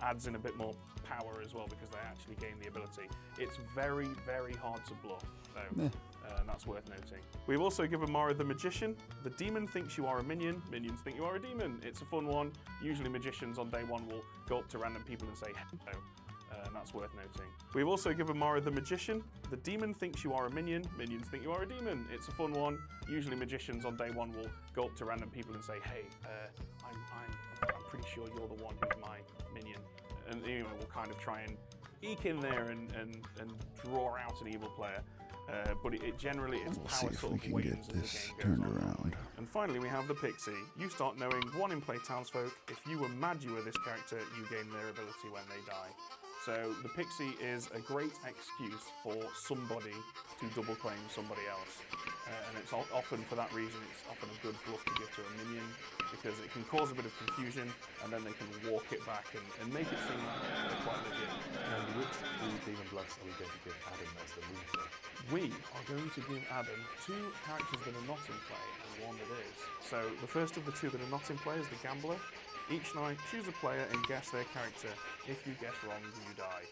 adds in a bit more power as well because they actually gain the ability. It's very, very hard to bluff, though. And that's worth noting. We've also given Mara the Magician. The demon thinks you are a minion, minions think you are a demon. It's a fun one. Usually magicians on day one will go up to random people and say hello. And that's worth noting. We've also given Mara the Magician. The demon thinks you are a minion, minions think you are a demon. It's a fun one. Usually magicians on day one will go up to random people and say, hey, I'm pretty sure you're the one who's my minion. And anyway, we'll kind of try and eke in there and draw out an evil player. But it generally, its power sort of wanes as the game goes on. And finally, we have the Pixie. You start knowing 1 in play townsfolk. If you were mad you were this character, you gain their ability when they die. So the Pixie is a great excuse for somebody to double claim somebody else. And it's often, for that reason, it's often a good bluff to give to a minion because it can cause a bit of confusion and then they can walk it back and make it seem like they're quite legit. And which 3 demon bluffs are we going to give Adam as the loser? We are going to give Adam 2 characters that are not in play and 1 that is. So the first of the 2 that are not in play is the Gambler. Each night, choose a player and guess their character. If you guess wrong, you die.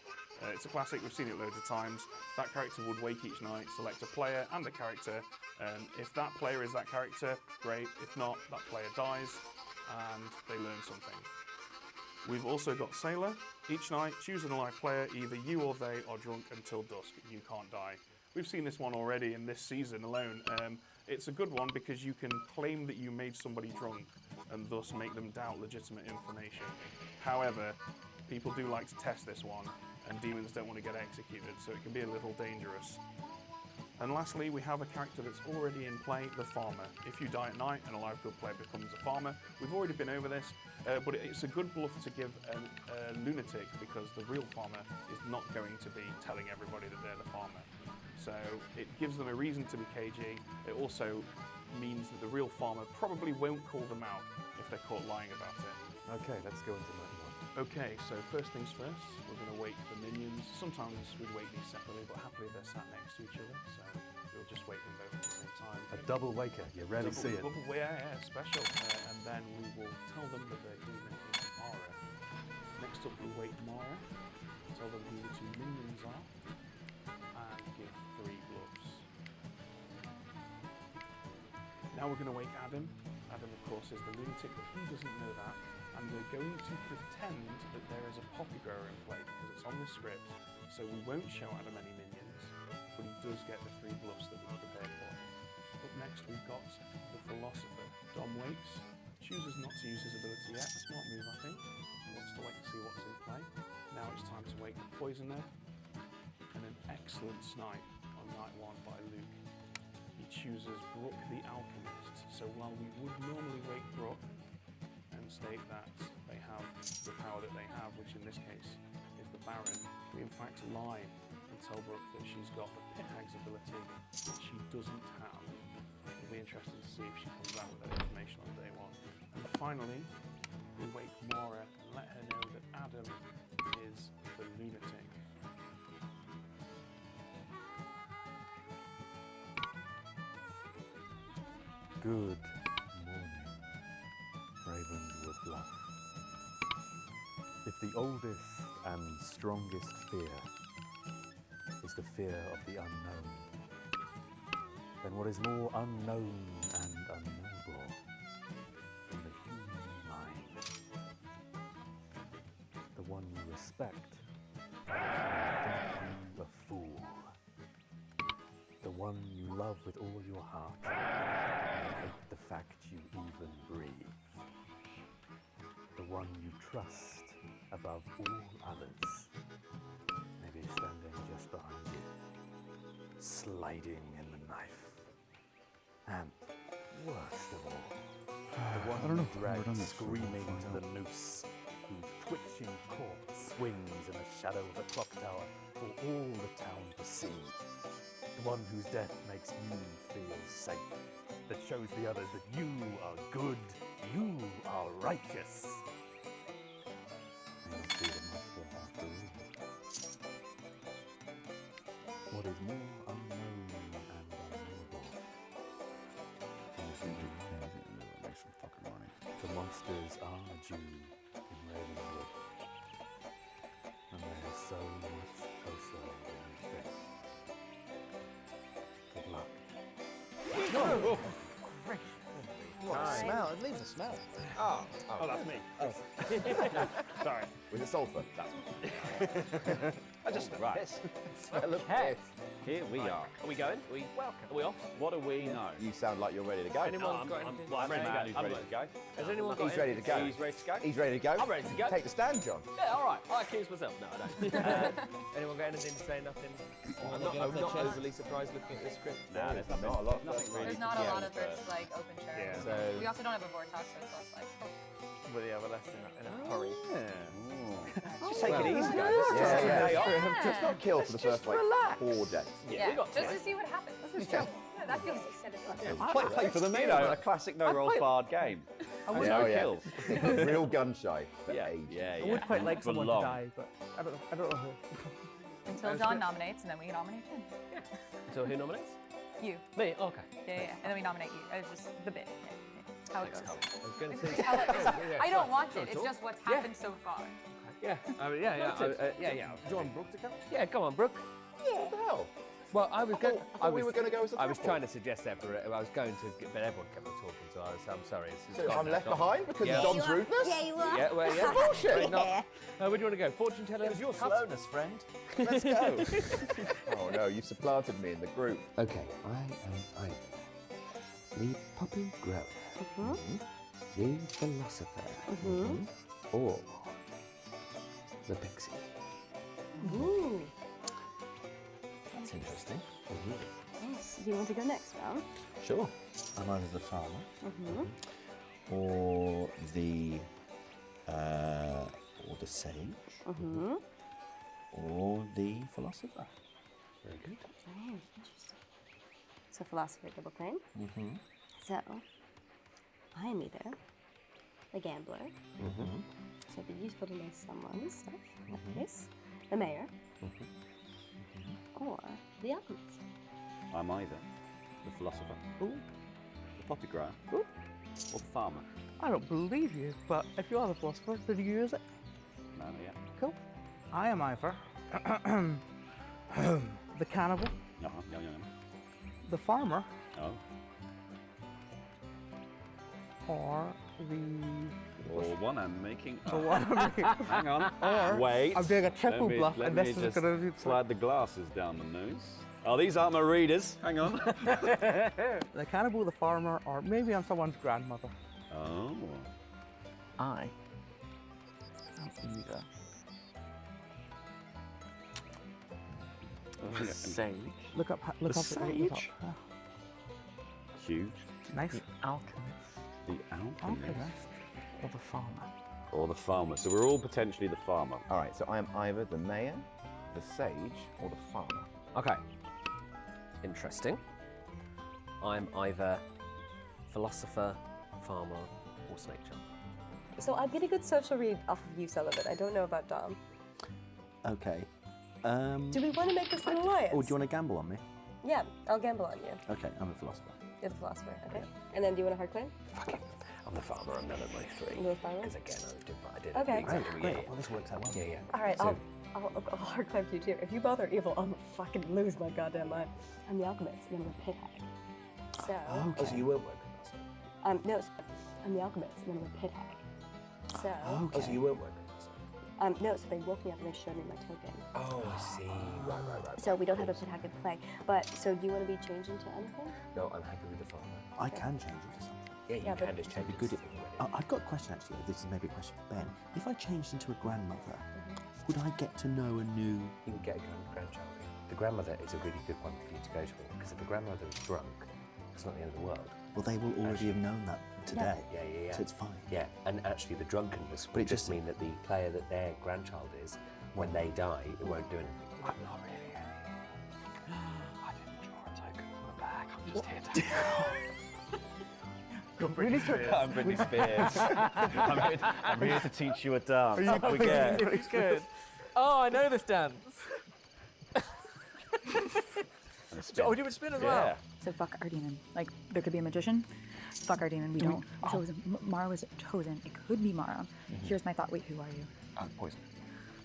It's a classic, we've seen it loads of times. That character would wake each night, select a player and a character. If that player is that character, great. If not, that player dies and they learn something. We've also got Sailor. Each night, choose an alive player. Either you or they are drunk until dusk. You can't die. We've seen this one already in this season alone. It's a good one because you can claim that you made somebody drunk and thus make them doubt legitimate information. However, people do like to test this one and demons don't want to get executed, so it can be a little dangerous. And lastly, we have a character that's already in play, the Farmer. If you die at night, an alive good player becomes a Farmer. We've already been over this, but it's a good bluff to give a lunatic because the real Farmer is not going to be telling everybody that they're the Farmer. So it gives them a reason to be cagey. It also means that the real Farmer probably won't call them out if they're caught lying about it. Okay, let's go into night 1. Okay, so first things first, we're going to wake the minions. Sometimes we'd wake these separately, but happily they're sat next to each other, so we'll just wake them both at the same time. A double waker, you rarely see it. Yeah, special. And then we will tell them that their demon is Mara. Next up, we wake Mara, tell them who the 2 minions are, and give 3 bluffs. Now we're going to wake Adam. Adam, of course, is the lunatic, but he doesn't know that. And we're going to pretend that there is a poppy grower in play because it's on the script. So we won't show Adam any minions, but he does get the 3 bluffs that we prepared for him. Up next, we've got the Philosopher. Dom wakes, chooses not to use his ability yet. Smart move, I think. He wants to wait and see what's in play. Now it's time to wake the Poisoner. And an excellent snipe on night 1 by Luke. He chooses Brooke the Alchemist. So while we would normally wake Brooke and state that they have the power that they have, which in this case is the Baron, we in fact lie and tell Brooke that she's got the Pit Hag's ability that she doesn't have. It'll be interesting to see if she comes out with that information on day 1. And finally, we wake Mara and let her know that Adam is the lunatic. Good morning, Ravenswood Bluff. If the oldest and strongest fear is the fear of the unknown, then what is more unknown and unknowable than the human mind? The one you respect, think you a fool. The one you love with all your heart, and hate the fact you even breathe. The one you trust above all others, maybe standing just behind you, sliding in the knife. And worst of all, the one you drag screaming to the noose, whose twitching corpse swings in the shadow of the clock tower for all the town to see. The one whose death makes you feel safe, that shows the others that you are good, you are righteous. You must be the master after all. What is more unknown and unknowable? Next fucking morning. The monsters are due in Ravenswood. What a smell? It leaves a smell. Oh, that's me. Sorry. with the sulphur. I just Right. piss. Smell of Okay. piss. Here we are. Are we going? We Welcome. Are we off? What do we know? You sound like you're ready to go. Anyone I'm, got I'm, anything? well, I'm ready to ready, go. ready to go. Has anyone got He's ready to go. He's ready to go? He's ready to go. I'm ready to go. Take the stand, John. Yeah, all right. I accuse myself. No, I don't. Anyone got anything to say? Nothing. I'm not overly surprised looking at this script. Nah, there's nothing. Not a lot. Nothing really. There's not a lot of this like open chair. Yeah. So, We also don't have a vortex, so it's less like. Will you have a lesson in a hurry? just take it easy, guys. Yeah. Just not kill for the first like 4 days. Yeah, we got just to see what happens. Yeah, that feels satisfying. Play for the you know, a classic no rolls barred game. Oh, No yeah. kills. Real gun shy for Yeah, age. yeah, I would quite like For someone long. to die, but I don't know who. Until John nominates, and then we nominate him. So who nominates? You. Me. Okay. Yeah. And then we nominate you. It's just the bit. Yeah. How it goes. I was going to say. I don't want it. It's just what's happened so far. Yeah. Yeah. Do you want Brooke to come? Yeah. Come on, Brooke. What the hell? Well, I was I going. thought we were going to go as a I was couple. trying to suggest that for. I was going to, but everyone kept on talking, so I'm sorry. It's So gone I'm now, left gone. behind because Yeah. of Dom's rudeness? Yeah, you are. Yeah. Well, yeah. Bullshit. Right, no. Where do you want to go? Fortune teller. It was your slowness, friend. Let's go. Oh no, you supplanted me in the group. Okay, I am either the puppy grower, the philosopher, or the pixie. Ooh. That's interesting. Yes. Do you want to go next round? Sure. I'm either the farmer or the sage or the philosopher. Very good. Oh, interesting. So philosopher double claim. So I am either the gambler. So it'd be useful to know someone's stuff, like this, the mayor, or the alchemist. I'm either the philosopher, the poppy grower, or the farmer. I don't believe you, but if you are the philosopher, did you use it? No, not yet. Cool. I am either the cannibal, No. the farmer, Oh. or the Or one I'm making. the one. Hang on. Or Wait. I'm doing a triple Let me- bluff, let and me this is just going to slide the glasses down the nose. Oh, these aren't my readers. Hang on. the cannibal, the farmer, or maybe I'm someone's grandmother. Oh. I am either Oh, yeah. Sage. look up. Look The up. sage? Huge. Nice. Alchemist. The alchemist. Alchemist or the farmer. Or the farmer. So we're all potentially the farmer. All right, so I am either the mayor, the sage, or the farmer. Okay. Interesting. I'm either philosopher, farmer, or snake charmer. So I'm getting a good social read off of you, Sullivan. I don't know about Dom. Okay. Do we want to make this an alliance? Or do you want to gamble on me? Yeah, I'll gamble on you. Okay, I'm a philosopher. You're the philosopher, okay? And then do you want a hard claim? Fuck it. I'm the farmer. I'm none of my three. You're the farmer? Because again, I did Okay. exactly. Great. Yeah, Well, this works out well. yeah. All right, So- I'll hard claim to you too. If you both are evil, I'm gonna fucking lose my goddamn mind. I'm the alchemist, and I'm the pit hag. So, Oh, so you weren't working last night? no, so I'm the alchemist, and I'm the pit hag. So, Oh, so you weren't working last night? no, so they woke me up and they showed me my token. Oh, I see. Right. So we don't have a pit hag in play. But, so do you want to be changed into anything? No, I'm happy with the farmer. I can change into something. Yeah, you Yeah, can but- just change Be it good to at. something already. I've got a question actually. This is maybe a question for Ben. If I changed into a grandmother, would I get to know a new? You can get a grandchild. The grandmother is a really good one for you to go to, because if a grandmother is drunk, it's not the end of the world. Well, they will already have known that today. Yeah. So it's fine. Yeah, and actually the drunkenness But will it just just- mean that the player that their grandchild is, when they die, it won't do anything. I'm not really I didn't draw a token from the bag. I'm just here to. I'm Britney Spears. I'm here to teach you a dance. Up we get. It's good. Oh, I know this dance. And a spin. Oh, do you spin as Yeah. well? So fuck our demon. Like, there could be a magician. Fuck our demon. We don't. So Mara was chosen. It could be Mara. Here's my thought. Wait, who are you? Poison.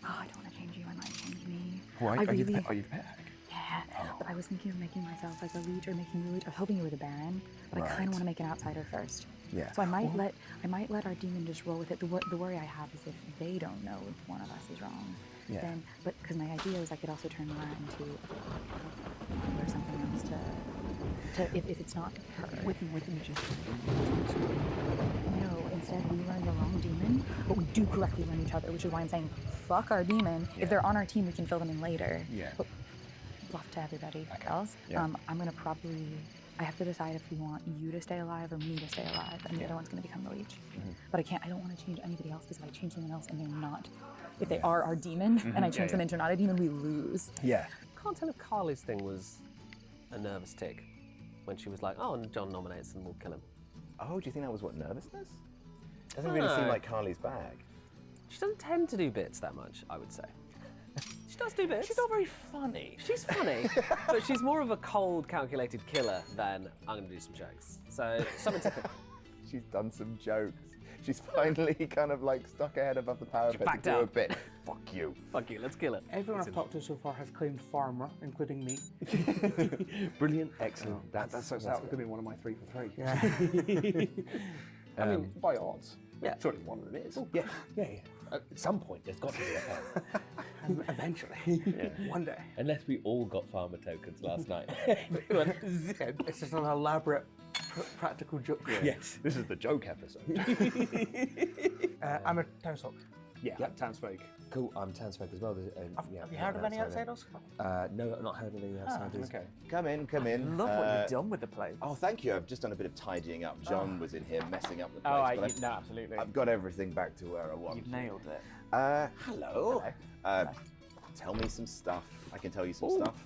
Oh, I don't want to change you. I might change me. Why I are you really- the pet hag? Yeah. I was thinking of making myself like a leech or making you a leech. I was hoping you were the Baron, but I kind of want to make an outsider first. Yeah. So I might let our demon just roll with it. The worry I have is if they don't know if one of us is wrong. Yeah. Then, but because my idea was I could also turn Mara into or something else to if it's not her. With the magician. No, instead we run the wrong demon, but we do correctly run each other, which is why I'm saying fuck our demon. If they're on our team, we can fill them in later. Yeah. But bluff to everybody else. Yeah. I'm gonna probably. I have to decide if we want you to stay alive or me to stay alive, and the other one's gonna become the leech. But I can't. I don't want to change anybody else because if I change someone else and they're not, if they are our demon, and I change them into not a demon, we lose. Yeah. Can't tell if Carly's thing was a nervous tick when she was like, "Oh, and John nominates and we'll kill him." Oh, do you think that was what, nervousness? Doesn't really seem like Carly's bag. She doesn't tend to do bits that much, I would say. She does do bits. She's not very funny. She's funny, but she's more of a cold, calculated killer than I'm going to do some jokes. So, something to think. She's done some jokes. She's finally kind of like stuck her head above the parapet backed to do a out. bit. Fuck you. Fuck you, let's kill it. Everyone I've talked to so far has claimed farmer, including me. Brilliant, excellent. That's going to be one of my 3 for 3. Yeah. I mean, by odds. Yeah. Surely one of them is. Yeah. At some point, there's got to be a fair. Eventually. One day. Unless we all got farmer tokens last night. It's just an elaborate practical joke. Yes, this is the joke episode. I'm a townsfolk. Yeah, townsfolk. Cool, I'm Tansfolk as well. Have you heard of any outsiders? No, I've not heard of any outsiders. Okay. Come in, come in. Love what you've done with the place. Oh, thank you. I've just done a bit of tidying up. John was in here messing up the place. but no, absolutely. I've got everything back to where I want. You've nailed it. Hello. Tell me some stuff. I can tell you some stuff.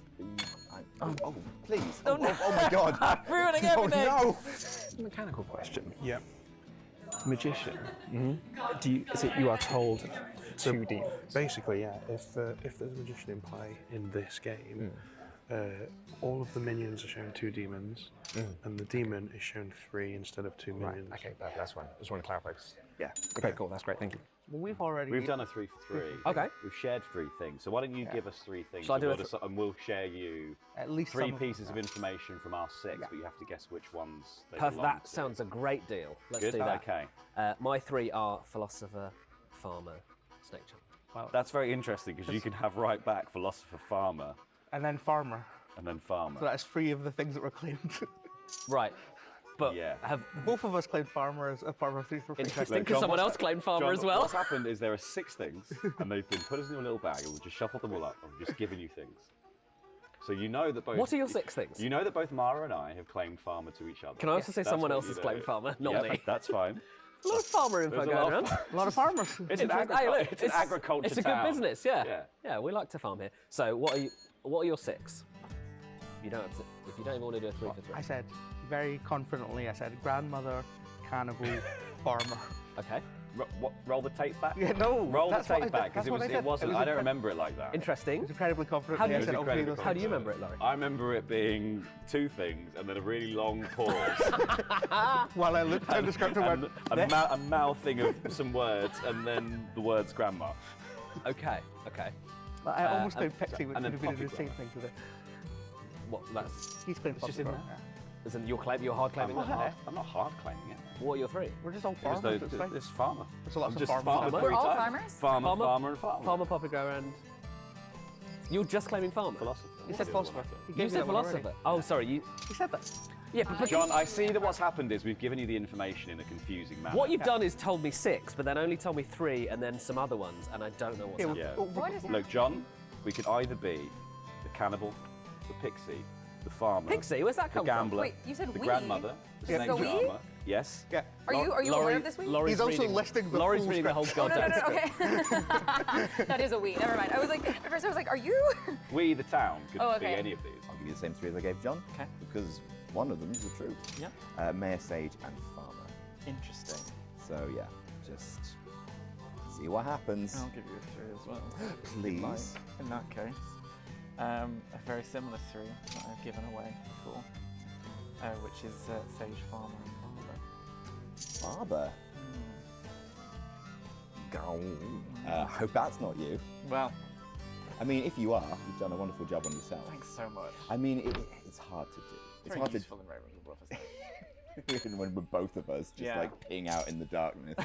Oh, please. Oh my God. Ruining everything. Oh, no. Mechanical question. Yeah. Magician. Do you? Is it you are told to demons? Basically, yeah. If there's a magician in play in this game, all of the minions are shown 2 demons, and the demon is shown 3 instead of 2 minions. Okay, that's fine. Just want to clarify. Yeah. Okay, cool. That's great. Thank you. Well, we've done a 3 for 3. Okay. We've shared 3 things. So why don't you give us 3 things? Shall I do and we'll share you at least 3 some of pieces of information from our 6, but you have to guess which ones they Perfect. belong That to. sounds a great deal. Let's Good? do that. Okay. My 3 are philosopher, farmer, snake charmer. That's very interesting because you can have right back philosopher, farmer, and then farmer. and then farmer. So that's 3 of the things that were claimed. Right. But Yeah. have Both of us claimed farmer as a part of 3 for 3. interesting Look, because John, someone what's else claimed farmer John, as well. What's happened is there are 6 things, and they've been put into a little bag, and we've just shuffled them all up, and we've just given you things. So you know that both. What are your 6 things? You know that both Mara and I have claimed farmer to each other. Can I also say That's someone what else you has know. claimed farmer, not Yeah, me? That's fine. A lot of farmer info There's a going lot around. of A lot of farmers. It's an Hey, look, it's an agriculture It's a town. good business, yeah. Yeah. We like to farm here. So what are your 6? You don't have to, if you don't even want to do a 3 for 3. I said very confidently, I said grandmother, cannibal, farmer. Okay. Roll the tape back. Yeah, no. Roll the that's what tape back because that's what I it said. wasn't. I don't remember it like that. Interesting. It's incredibly confident. How do you- I said, It was okay, incredibly those- How do you remember it, Laurie? I remember it being 2 things and then a really long pause While I looked at the script and went, a mouthing of some words and then the words grandma. Okay. I almost claimed Pepsi, which and would then have been the puppy same grandma. thing today. What? That's. He's claimed just Pepsi. in there. Yeah. Isn't your claim? You're hard claiming that. I'm not hard claiming it. What are your 3? We're just all It was farmers. It's fine. this farmer. There's a lot I'm of just farmers. farmer We're 3 all times. farmers? Farmer, farmer, and farmer. Farmer, Poppygo, and. You're just claiming farmer. Philosopher. He said philosopher. He You gave said that one already. philosopher. Oh, sorry. You. He said that. Yeah, but John, I see that what's happened is we've given you the information in a confusing manner. what you've done is told me 6, but then only told me 3, and then some other ones, and I don't know what's happening. Yeah. What is Look, John, we could either be the cannibal, the pixie, the farmer, Pixie, where's that the come gambler, Wait, you said the we? grandmother, the Yeah. snake So we? charmer. Yes. Yeah. Are you aware of this week? Laurie's He's also reading, listing the Laurie's full reading the whole script. Oh, no, goddamn okay. That is a we. Never mind. I was like, at first I was like, are you? We, the town, could Oh, be okay. any of these. I'll give you the same 3 as I gave John. Okay. Because one of them is the truth. Yeah. Mayor, sage, and farmer. Interesting. So yeah, just see what happens. I'll give you a 3 as well. Please. In that case, a very similar 3 that I've given away before, which is sage, farmer, and farmer. Barber. Hope that's not you. Well, I mean, if you are, you've done a wonderful job on yourself. Thanks so much. I mean, it's hard to do. It's Very hard useful in RailRoad Wolf, isn't it? when we're both of us just Yeah. like peeing out in the darkness.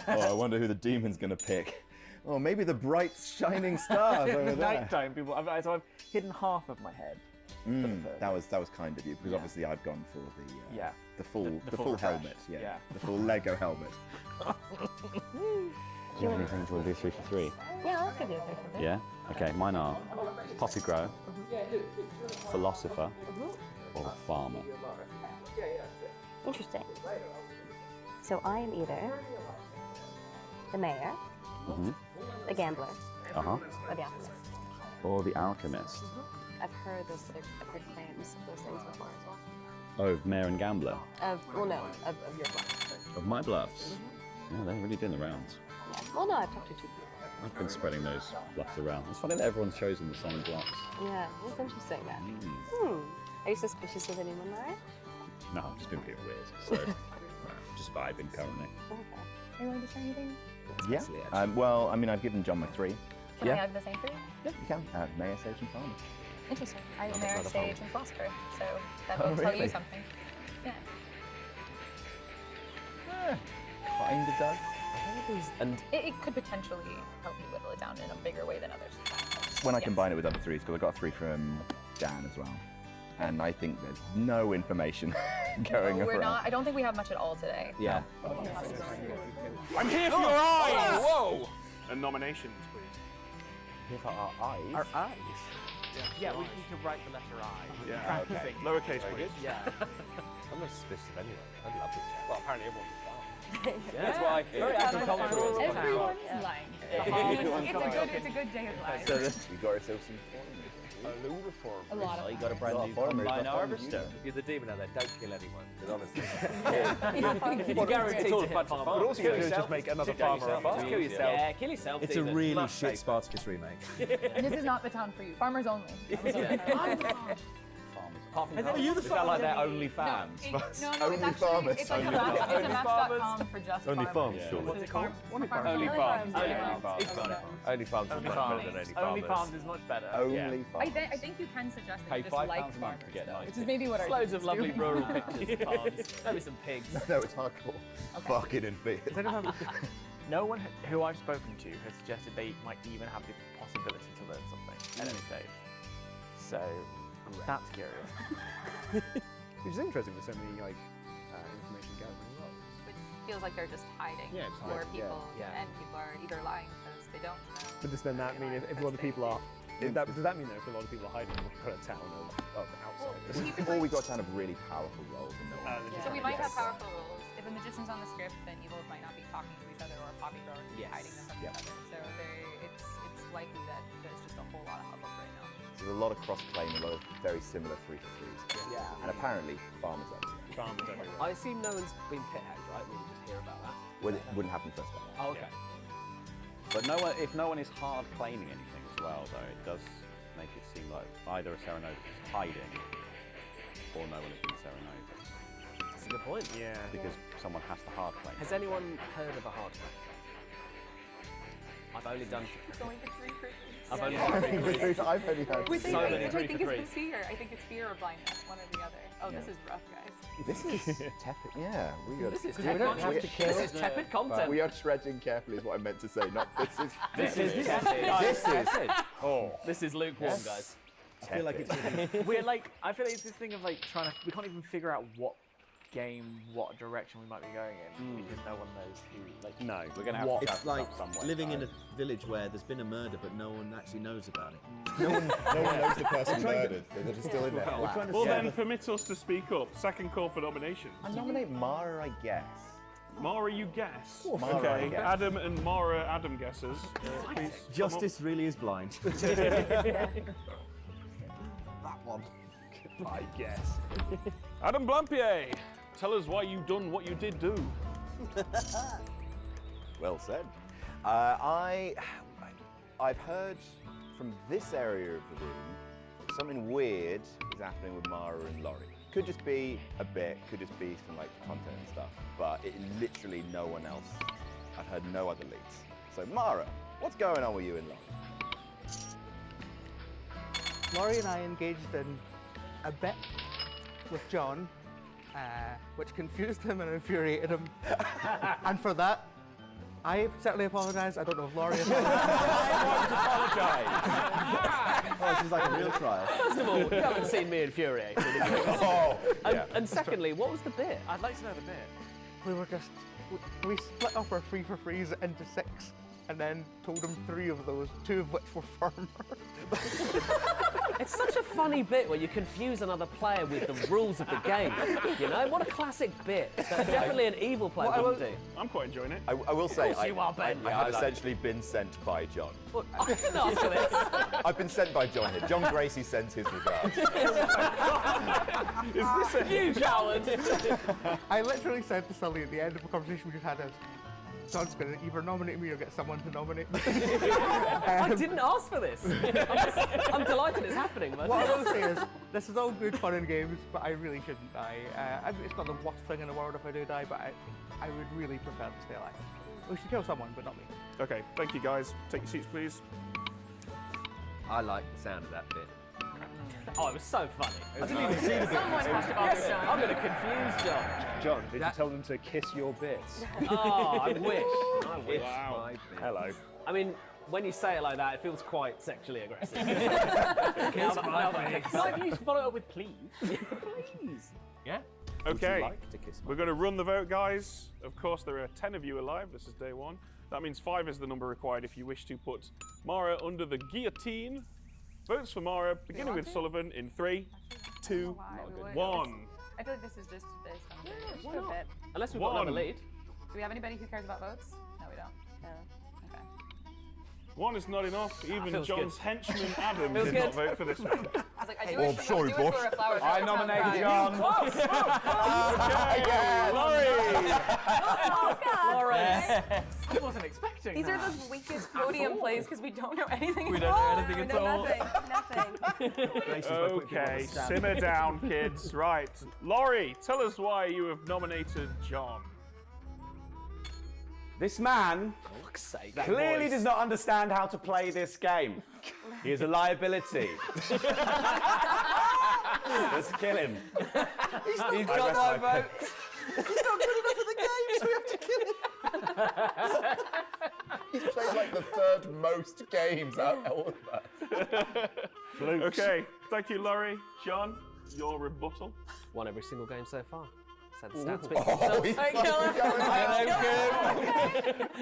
Oh, I wonder who the demon's gonna pick. Oh, maybe the bright shining stars over there. Nighttime people. So I've hidden half of my head. That was kind of you, because obviously I've gone for the full refresh. helmet, the full Lego helmet. Do you have anything? Do you want to do 3 for 3? Yeah, I'll give you a 3 for 3. Yeah? Okay, mine are Poppy Grow, Philosopher, or a Farmer. Interesting. So I am either the mayor, the gambler, or the alchemist. Or the Alchemist. I've heard I've heard claims of those things before as well. Oh, Mayor and Gambler. Of your bluffs. Of my bluffs. Yeah, they're really doing the rounds. Yeah. Well, no, I've talked to 2 people. I've been spreading those bluffs around. It's funny that everyone's chosen the same bluffs. Yeah, it's interesting that. Are you suspicious of anyone there? No, I'm just being a bit weird. So, just vibing currently. Okay. Are you going to share anything? Yeah. Well, I mean, I've given John my 3. Can I have the same 3? Yeah, you can. Mayor, Sage, and Farmer. Interesting. I am Mayor, Sage, and Philosopher, so that will tell you something. Yeah. Kind of does. And It could potentially help you whittle it down in a bigger way than others. When I combine it with other 3s, because I got a 3 from Dan as well. And I think there's no information going around. We're not. I don't think we have much at all today. yeah. I'm here for your eyes! Whoa! And nominations, please. Here for our eyes. Our eyes. Yeah, we need to write the letter I. Yeah. Okay. Lowercase, please. Yeah. I'm not suspicious of anyone. I'd love to chat. Well, apparently everyone's That's why Very agricultural. Everyone's lying. It's a good day of life. We got ourselves some A lot of you got a brand new combine harvester. If you're the demon out there, don't kill anyone. Because honestly, Well, guaranteed it's all to a bunch hit of farmers. farmers. But also Kill you yourself. just make another Kill farmer yourself. a boss. Kill yourself. Yeah, kill yourself. It's a really shit Spartacus remake. This is not the town for you. Farmers only. Are you the Is that like their only No, fans? Only farmers. It's like Only a match.com for just Only farmers. farms, surely. What's it called? Only farms. Only farms. Only Yeah. farms. It's got it. Only farms is much better than only farmers. Only farms is much better. Only I farmers. think you can suggest that Pay you just £5 like a month to farmers, get though, nice which is maybe what our Loads of humans lovely do. rural pictures of farms. Maybe some pigs. No, it's hardcore. Fucking and fear. No one who I've spoken to has suggested they might even have the possibility to learn something at any stage. So that's curious. Which is interesting with so many like information gathering roles. Which feels like they're just hiding Yeah, it's for hiding, people, yeah. and people are either lying because they don't know. But does then that mean if a lot of people are does that mean that if a lot of people are hiding, we'll put a town of outsiders? Or we got a ton of really powerful roles in the So we might have powerful roles. If a magician's on the script, then evils might not be talking to each other, or poppy growers would be hiding them from each other. So it's likely that there's just a whole lot of hubbub right now. There's a lot of cross-play and a lot of very similar 3 for 3s. Yeah. And apparently, farmers everywhere. Farmers everywhere. I assume no one's been pitheads, right? We just hear about that. Well, it wouldn't happen first time. Oh, okay. But if no one is hard claiming anything as well, though, it does make it seem like either a Serenode is hiding or no one has been Serenode. That's a good point. Yeah. Because someone has to hard claim. Has anyone heard of a hard claim? I've only done. It's only the 3 for I've only done 3 for 3. I've only heard Which So many I 3 think for is 3s. the fear. I think it's fear or blindness, one or the other. Oh, this is rough, guys. This is tepid. Yeah, we are. This is we tepid. don't have to This kill. is tepid content. We are treading carefully, is what I meant to say. Not this is. This is tepid. This is lukewarm, guys. I feel like it's We're like, I feel like it's this thing of like we can't even figure out what direction we might be going in because no one knows who. Like, no. We're going to have to It's jump like somewhere. living in a village where there's been a murder but no one actually knows about it. No one knows the person murdered. They're just still in there. Well, then permit us to speak up. Second call for nomination. I nominate Mara, I guess. Mara, you guess. Mara, I Okay, guess. Adam and Mara, Adam guesses. Please. Justice really is blind. that one. I guess. Adam Blampier, tell us why you done what you did do. Well said. I've heard from this area of the room something weird is happening with Mara and Laurie. Could just be a bit, could just be some like content and stuff, but literally no one else. I've heard no other leads. So Mara, what's going on with you and Laurie? Laurie and I engaged in a bit with John, which confused him and infuriated him. And for that, I certainly apologise. I don't know if Laurie apologise. Oh, this is like a real trial. First of all, you haven't seen me infuriated. And secondly, what was the bit? I'd like to know the bit. we split up our free for frees into 6 and then told him 3 of those, 2 of which were farmer. It's such a funny bit where you confuse another player with the rules of the game. You know, what a classic bit that definitely an evil player wouldn't do. I'm quite enjoying it. I will say, Of course you are, Ben. I have essentially been sent by John. Well, I didn't ask for this. I've been sent by John here. John Gracie sends his regards. Is this a Huge Howard. I literally said to Sully at the end of a conversation we just had, John's going to either nominate me or get someone to nominate me. I didn't ask for this. I'm delighted it's happening. But What I will say is, this is all good fun and games, but I really shouldn't die. I mean, it's not the worst thing in the world if I do die, but I would really prefer to stay alive. We should kill someone, but not me. Okay, thank you guys. Take your seats, please. I like the sound of that bit. oh, it was so funny. I didn't even see the bit. Someone must have asked John. I'm going to confuse John. John, did you tell them to kiss your bits? Oh, I wish. I wish. Wow. My bit. Hello. I mean, when you say it like that, it feels quite sexually aggressive. What if you follow it up with please? Please. Yeah? Okay, Like to kiss my we're going to run the vote, guys. Of course, there are 10 of you alive. This is day 1. That means 5 is the number required if you wish to put Mara under the guillotine. Votes for Mara, beginning with Sullivan in 3, 2, 1. I feel like this is just based on Why a not? bit. Unless we've got another lead. Do we have anybody who cares about votes? No, we don't. No. Okay. 1 is not enough. Even feels John's good. henchman Adam Feels did good. not vote for this one. I was like, I do Oh, it, I'm sorry, do it for boss. a flower. I nominated John. Lauren. I wasn't expecting These that. are the weakest podium plays because we don't know anything We at don't know all. anything We at know all. Nothing. Okay, simmer down, kids. Right. Laurie, tell us why you have nominated John. This man Fuck's sake. clearly voice. does not understand how to play this game. He is a liability. Let's kill him. He's got my vote. He's not good enough at the game, so we have to kill him. He's played like the 3rd most games out of all of us. Okay, thank you, Laurie. John, your rebuttal. Won every single game so far. So the stats speak for Oh, themselves. he's Alright, kill him.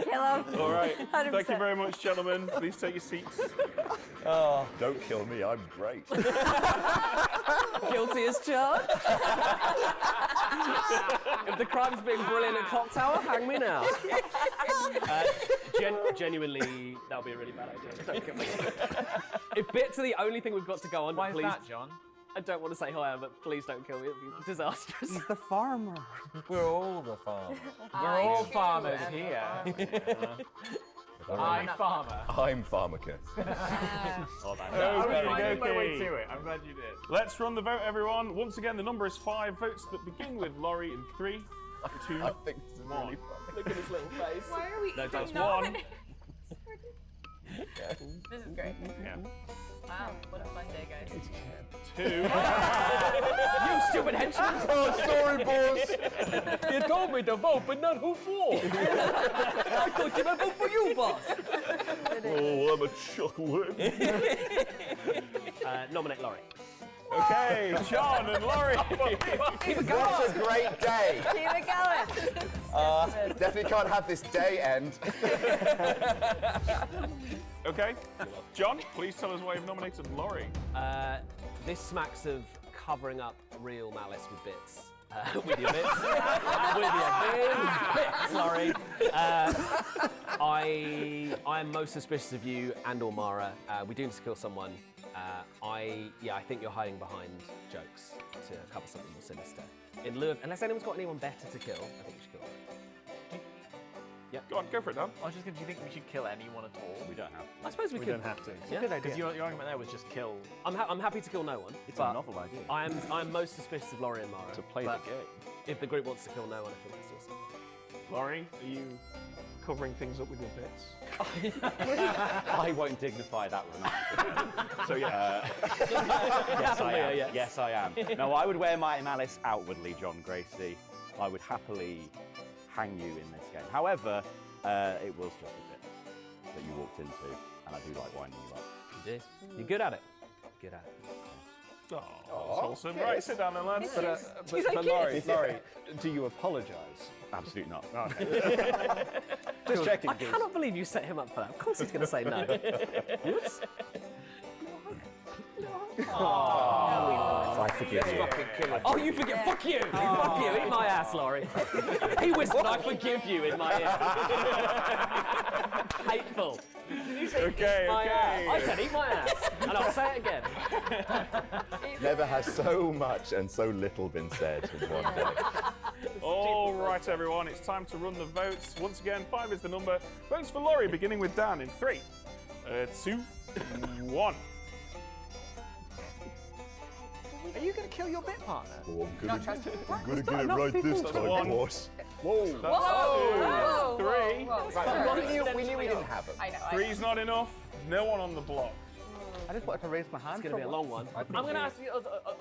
Kill him. All right. Thank you 100%. very much, gentlemen. Please take your seats. Don't kill me, I'm great. Guilty as charged. If the crime's being brilliant at Clock Tower, hang me now. Genuinely, that would be a really bad idea. Don't kill me. If bits are the only thing we've got to go on, Why is please. that, John? I don't want to say hi, but please don't kill me. It would be disastrous. He's the farmer. We're all the farmers. We're all farmers here. I'm farmer. I'm Pharmacus. Okay. I'm glad you did. Let's run the vote, everyone. Once again, the number is 5. Votes that begin with Laurie in 3, 2, I think this is really fun. Look at his little face. Why are we No, even that's nominated? This is great. Yeah. Wow, what a fun day, guys. 2. You stupid henchman! Oh, sorry, boss. You told me to vote, but not who for. I thought you meant vote for you, boss. Oh, I'm a chucklehead. Nominate Laurie. Okay, John and Laurie. Keep it What going. a great day. Keep it going. Definitely can't have this day end. Okay, John, please tell us why you've nominated Laurie. This smacks of covering up real malice with bits. With your bits. With your bits, Laurie. I am most suspicious of you and or Mara. We do need to kill someone. I think you're hiding behind jokes to cover something more sinister. In lieu of, unless anyone's got anyone better to kill, I think we should kill Laurie. Go on, go for it, Dan. I was just going to, do you think we should kill anyone at all? We don't have to. I suppose we We could. don't have to. Yeah. Good idea. Because your argument there was just kill. I'm happy to kill no one. It's but a novel idea. I'm most suspicious of Laurie and Mara. To play but the game. if the group wants to kill no one, I think that's awesome. Laurie, are you covering things up with your bits. I won't dignify that remark. So yeah. Yes, I am. Yes, I am. No, I would wear my malice outwardly, John Gracie. I would happily hang you in this game. However, it was just a bit that you walked into, and I do like winding you up. You do. You're good at it. Good at it. Oh, that's wholesome. Right, sit down then, lads. But Laurie, do you apologise? Absolutely not. Just checking. I cannot believe you set him up for that. Of course he's going to say no. What? I forgive you. Oh, you forgive? Fuck you! Fuck you! Eat my ass, Laurie. He whispered, "I forgive you" in my ear. Hateful. Okay. I said, "Eat my ass," and I'll say it again. Never has so much and so little been said in one day. All right, everyone, it's time to run the votes. Once again, 5 is the number. Votes for Laurie, beginning with Dan in 3, 2, 1. Are you going to kill your bit partner? Oh, I'm gonna get it right this time, boss. Whoa. Whoa. 3. Right, we knew we didn't have him. I know. 3's not enough. No one on the block. I just wanted to raise my hand. It's going to be a long one. I'm going to ask the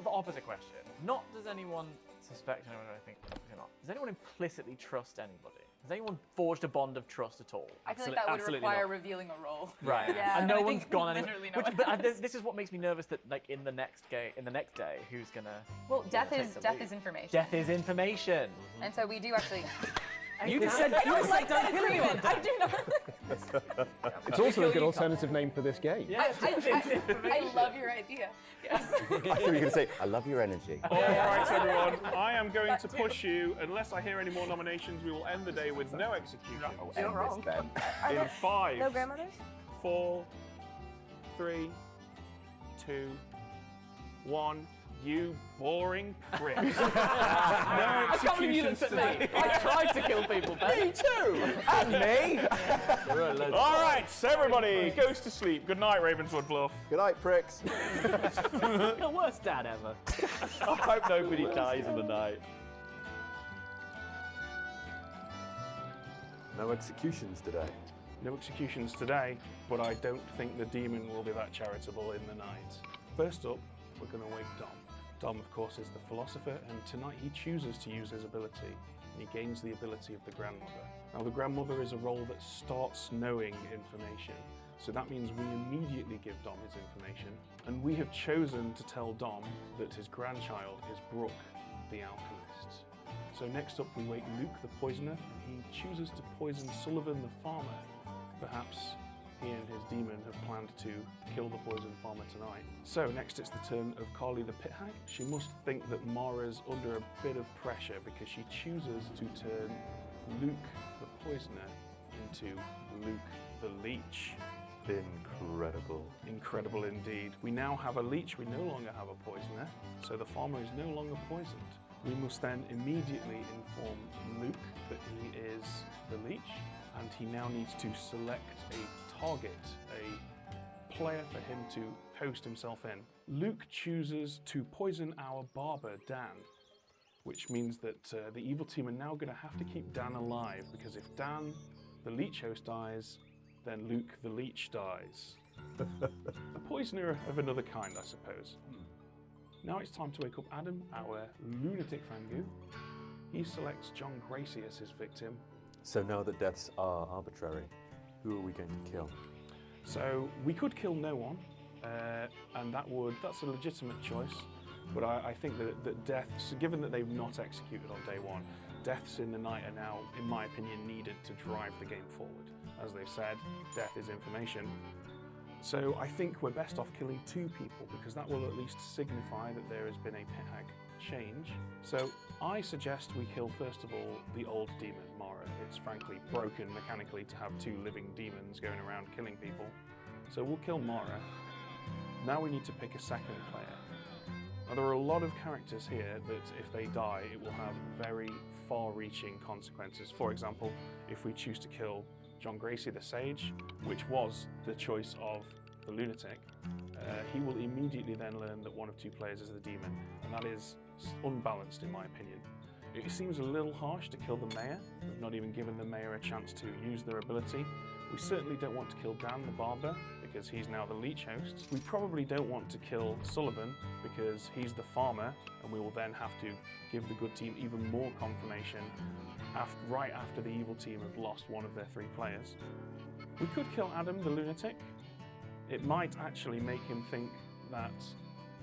opposite question. Not does anyone suspect anyone or anything, not. Does anyone implicitly trust anybody? Has anyone forged a bond of trust at all? I feel like that would require revealing a role. Right. Yeah. And no one's gone any. Literally no one But has. this is what makes me nervous that like in the next day, who's gonna? Well, death is information. Death is information. And so we do actually. You just said I don't like that agreement. I do not. It's also a good alternative name for this game. Yes. I love your idea. Yes. I thought you were going to say, I love your energy. All right, everyone. I am going to push you. Unless I hear any more nominations, we will end the day with no execution. End this then. In 5, No grandmothers? 4, 3, 2, 1. You boring prick. No I can't believe you executions looked at me. today. I tried to kill people, Ben. Me too. And me. All right, so everybody goes to sleep. Good night, Ravenswood Bluff. Good night, pricks. You're the worst dad ever. I hope nobody dies in the night. No executions today. No executions today, but I don't think the demon will be that charitable in the night. First up, we're going to wake Dom. Dom, of course, is the philosopher, and tonight he chooses to use his ability, and he gains the ability of the grandmother. Now, the grandmother is a role that starts knowing information, so that means we immediately give Dom his information, and we have chosen to tell Dom that his grandchild is Brooke, the alchemist. So next up, we wake Luke, the poisoner, and he chooses to poison Sullivan, the farmer. Perhaps he and his demon have planned to kill the poison farmer tonight. So next it's the turn of Carly the pit hag. She must think that Mara's under a bit of pressure because she chooses to turn Luke the poisoner into Luke the leech. Incredible. Incredible indeed. We now have a leech, we no longer have a poisoner, so the farmer is no longer poisoned. We must then immediately inform Luke that he is the leech, and he now needs to select a target, a player for him to post himself in. Luke chooses to poison our barber, Dan, which means that the evil team are now going to have to keep Dan alive, because if Dan, the leech host, dies, then Luke, the leech, dies. A poisoner of another kind, I suppose. Now it's time to wake up Adam, our lunatic Fangu. He selects John Gracie as his victim. So now that deaths are arbitrary, who are we going to kill? So we could kill no one, and that's a legitimate choice. But I think that deaths, given that they've not executed on day one, deaths in the night are now, in my opinion, needed to drive the game forward. As they've said, death is information. So I think we're best off killing 2 people, because that will at least signify that there has been a pit hag change. So I suggest we kill, first of all, the old demon, Mara. It's frankly broken mechanically to have 2 living demons going around killing people. So we'll kill Mara. Now we need to pick a second player. Now there are a lot of characters here that if they die, it will have very far-reaching consequences. For example, if we choose to kill John Gracie the Sage, which was the choice of the lunatic, he will immediately then learn that one of 2 players is the demon, and that is unbalanced in my opinion. It seems a little harsh to kill the mayor. We've not even given the mayor a chance to use their ability. We certainly don't want to kill Dan the barber, because he's now the leech host. We probably don't want to kill Sullivan, because he's the farmer, and we will then have to give the good team even more confirmation right after the evil team have lost one of their 3 players. We could kill Adam the lunatic. It might actually make him think that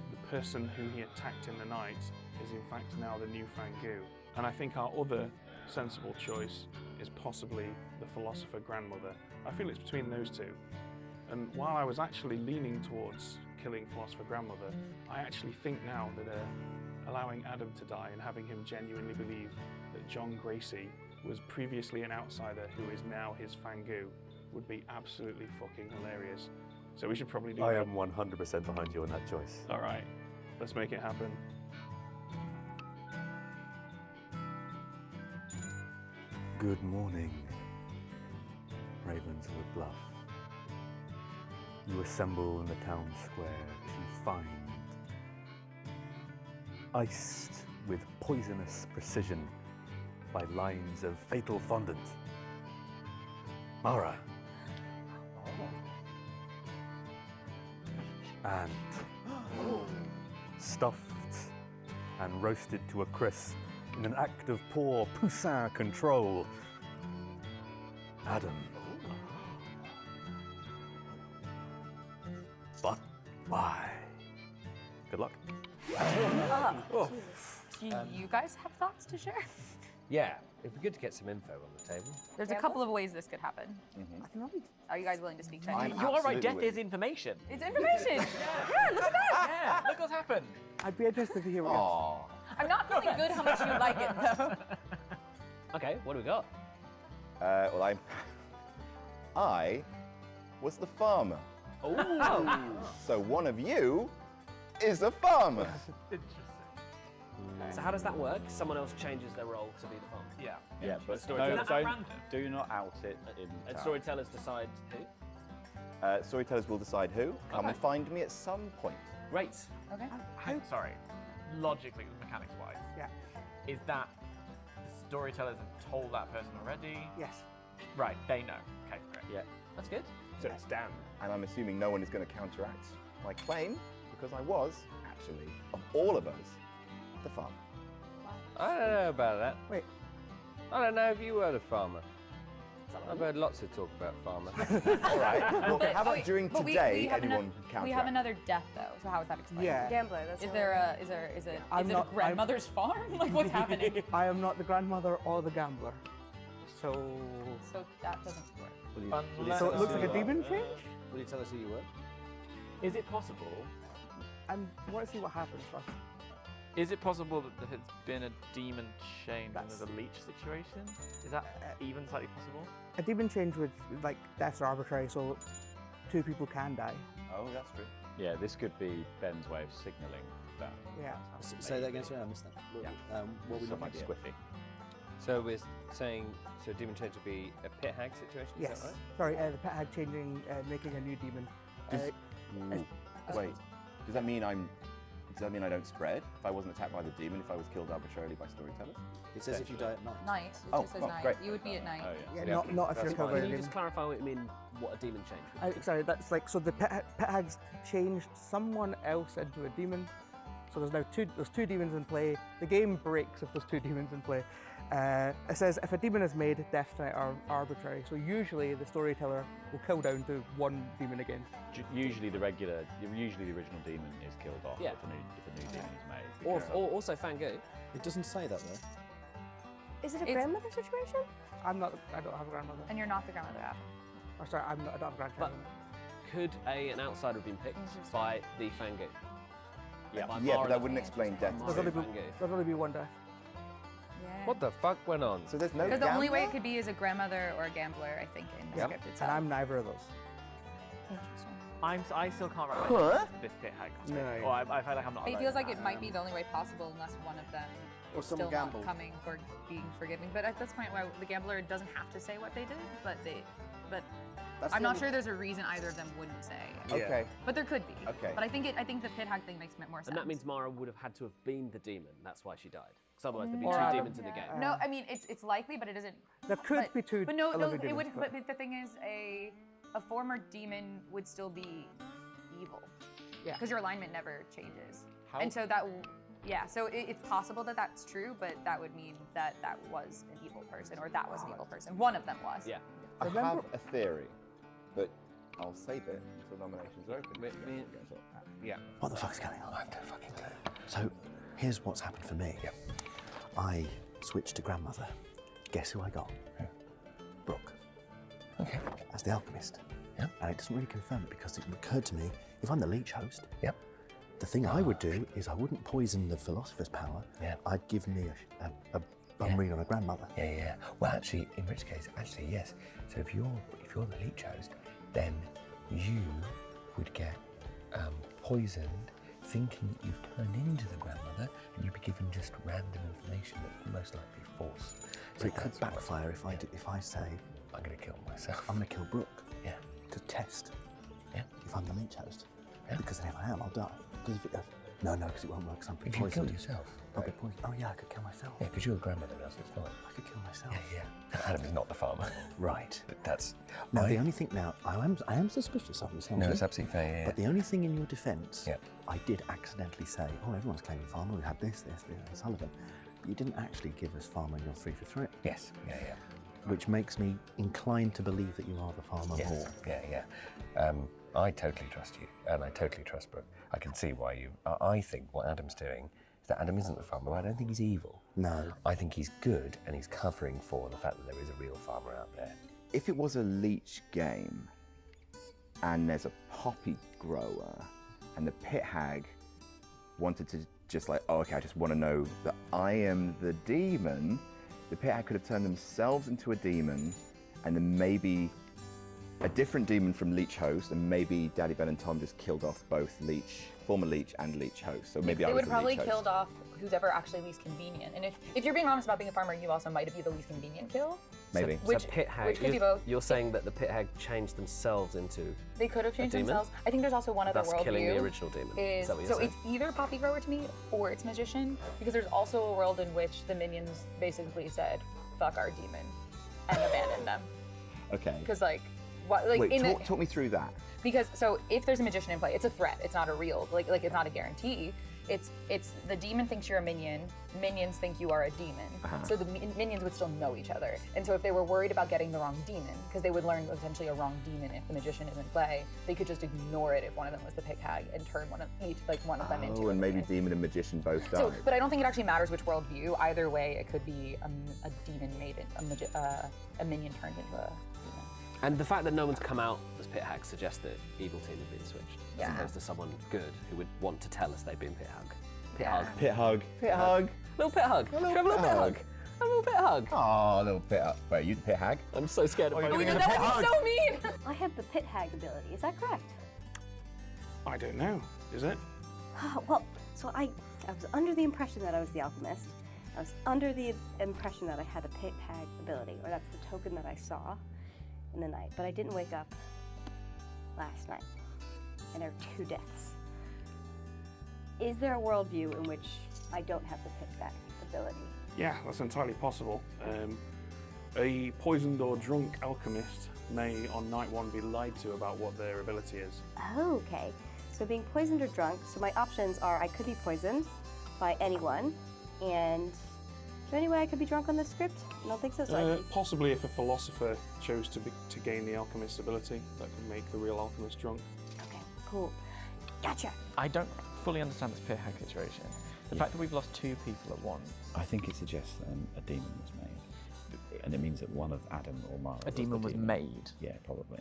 the person who he attacked in the night is in fact now the new Fangu. And I think our other sensible choice is possibly the philosopher grandmother. I feel it's between those 2. And while I was actually leaning towards killing philosopher grandmother, I actually think now that allowing Adam to die and having him genuinely believe that John Gracie was previously an outsider who is now his Fangu would be absolutely fucking hilarious. So we should probably do I that. am 100% behind you on that choice. All right, let's make it happen. Good morning, Ravenswood Bluff. You assemble in the town square to find, iced with poisonous precision by lines of fatal fondant, Mara. And stuffed and roasted to a crisp in an act of poor Poussin control, Adam. But why? Good luck. Do you guys have thoughts to share? Yeah, it'd be good to get some info on the table. There's a couple of ways this could happen. Are you guys willing to speak to any? You are right, death is information. It's information! Yeah, look at that! Yeah, look what's happened. I'd be interested to hear what Aww. I'm not feeling good how much you like it, though. Okay, what do we got? Well, I was the farmer. Oh. So one of you is a farmer. So how does that work? Someone else changes their role to be the farmer? Yeah. Yeah, but Storytellers. do not out it in And town. storytellers decide who? Storytellers will decide who. Come and find me at some point. Great. Okay. Sorry, logically, mechanics-wise. Yeah. Is that the storytellers have told that person already? Yes. Right, they know. Okay, great. Yeah. That's good. So it's Dan. And I'm assuming no one is going to counteract my claim, because I was, actually, of all of us, the farmer. I don't know about that. Wait. I don't know if you were the farmer. I've heard lots of talk about farmer. All right. Well, But- how about wait, during but we today, have anyone ano- can counteract? We have another death, though, so how is that explained? Yeah. Gambler, that's Is all. there I'm is it not- a grandmother's farm? Like, what's happening? I am not the grandmother or the gambler. So So that doesn't work. so it looks like a demon change? Will you tell us who you were? Is it possible? I want to see what happens first. Is it possible that there has been a demon change and there's a leech situation? Is that even slightly possible? A demon change would, like, deaths are arbitrary, so 2 people can die. Oh, that's true. Yeah, this could be Ben's way of signalling that. Yeah. Say that again, sorry, I missed that. Yeah. What were you Something looking at? squiffy. So we're saying, so demon change would be a pit hag situation, is Yes. that right? Sorry, the pet hag changing, making a new demon. Wait, does that mean I don't spread? If I wasn't attacked by the demon, if I was killed arbitrarily by storytellers? It says if you die at night. Night. It Oh, just says oh, night. great. You would be at night. Oh, Yeah, yeah. not if you're That's killed by Can a you demon. just clarify what you mean, what a demon change would be? Sorry, that's like, so the pet hags changed someone else into a demon. So there's now there's 2 demons in play. The game breaks if there's 2 demons in play. It says if a demon is made, deaths tonight are arbitrary. So usually the storyteller will kill down to 1 demon again. Usually the original demon is killed off Yeah. if a new demon is made. Or also Fangu. It doesn't say that though. Is it a It's- grandmother situation? I don't have a grandmother. And you're not the grandmother, Adam. Or sorry, I don't have a grandchild. Could an outsider have been picked by the Fangu? Yeah. By Yeah, Mara but that the wouldn't Fangu. explain death. Mara There's the only, Fangu. there's only be 1 death. Yeah. What the fuck went on? So there's no Because the only way it gambler? could be is a grandmother or a gambler, I think, in the Yep. script And itself. I'm neither of those. Interesting. I still can't wrap my head around this pit hag. No. Or I feel like I'm not It alone feels in like that. it might be the only way possible unless one of them Or is someone still gambled. not coming for being forgiving. But at this point, the gambler doesn't have to say what they did, but but That's I'm the not only- sure there's a reason either of them wouldn't say. Okay. But there could be. Okay. But I think the pit hag thing makes more sense. And that means Mara would have had to have been the demon. That's why she died. Because otherwise there'd be Or two Adam. demons in the game. No, I mean it's likely, but it isn't. There could be two. But no, Olivia it demons, would. But the thing is, a former demon would still be evil. Yeah. Because your alignment never changes. How- And so yeah. So it's possible that that's true, but that would mean that that was an evil person, or that was an evil person. One of them was. Yeah. I have a theory, but I'll save it until nominations are open. Yeah. What the fuck's going on? I have no fucking clue. So, here's what's happened for me. Yep. I switched to grandmother. Guess who I got? Brooke. Okay. As the alchemist. Yep. And it doesn't really confirm it because it occurred to me, if I'm the leech host, yep, the thing I would do is I wouldn't poison the philosopher's power. Yeah. I'd give me a bum read on a grandmother. Yeah, yeah. Well, actually, in which case, yes. So if you're the leech host, then you would get poisoned, thinking that you've turned into the grandmother, and you'd be given just random information that would most likely be false. So it could backfire if I say I'm going to kill myself. I'm going to kill Brooke. Yeah. To test. Yeah. If I'm the leech host. Yeah. Because then if I am, I'll die. Because if it goes, no, because it won't work. Because I'm If you poisoned. killed yourself. I'll be poisoned. Oh yeah, I could kill myself. Yeah, because you're the grandmother now, so it's fine. I could kill myself. Yeah. Adam is not the farmer. Right. But that's. Now the only thing I am suspicious of you. No, it's absolutely fair. Yeah. But the only thing in your defence, Yeah. I did accidentally say, oh, everyone's claiming farmer. We had this, Sullivan. But you didn't actually give us farmer in your 3 for 3. Yes. Yeah. Which makes me inclined to believe that you are the farmer more. Yeah. I totally trust you, and I totally trust Brooke. I can see why you. I think what Adam's doing is that Adam isn't the farmer. I don't think he's evil. No. I think he's good, and he's covering for the fact that there is a real farmer out there. If it was a leech game, and there's a poppy grower, and the pit hag wanted to just like, oh, okay, I just want to know that I am the demon, the pit hag could have turned themselves into a demon, and then maybe a different demon from leech host, and maybe Daddy Ben and Tom just killed off both former leech and leech host. So maybe I They was would the probably leech host. killed off who's ever actually least convenient. And if you're being honest about being a farmer, you also might be the least convenient kill. Maybe. Which, So pit hag. which could be both. You're saying that the pit hag changed themselves into. They could have changed demon? themselves. I think there's also one other That's worldview. killing the original demon. Is that what you're so saying? it's either poppy grower to me or it's magician, because there's also a world in which the minions basically said, "Fuck our demon," and abandoned them. Okay. Because what? Like Wait, in talk me through that. Because so if there's a magician in play, it's a threat. It's not a real like it's not a guarantee. It's the demon thinks you're a minion. Minions think you are a demon. So the minions would still know each other. And so if they were worried about getting the wrong demon, because they would learn potentially a wrong demon if the magician is in play, they could just ignore it if one of them was the pit hag and turn one of them into. Oh, and maybe demon and magician both died. So, but I don't think it actually matters which worldview. Either way, it could be a demon made it, a minion turned into a demon. And the fact that no one's come out as pit hag suggests that evil team have been switched, as Yeah. opposed to someone good who would want to tell us they've been pit hag. Pit Yeah. hug. Pit hug. Pit hug. Little pit hug. Should we have a little pit hug? A little pit hug. Oh, little pit hug. Wait, you the pit hag? I'm so scared of Oh, my that would be so mean! I have the pit hag ability, is that correct? I don't know. Is it? Well, so I was under the impression that I was the alchemist. I was under the impression that I had the pit hag ability, or that's the token that I saw in the night. But I didn't wake up last night, and there are 2 deaths. Is there a worldview in which I don't have the pit hag ability? Yeah, that's entirely possible. A poisoned or drunk alchemist may on night 1 be lied to about what their ability is. Okay, so being poisoned or drunk, so my options are I could be poisoned by anyone, and is there any way I could be drunk on this script? I don't think so. Possibly if a philosopher chose to gain the alchemist's ability, that could make the real alchemist drunk. Okay, cool. Gotcha. I don't fully understand this pit hag situation. The fact that we've lost 2 people at once. I think it suggests a demon was made, and it means that one of Adam or Mara. A demon was made. Yeah, probably.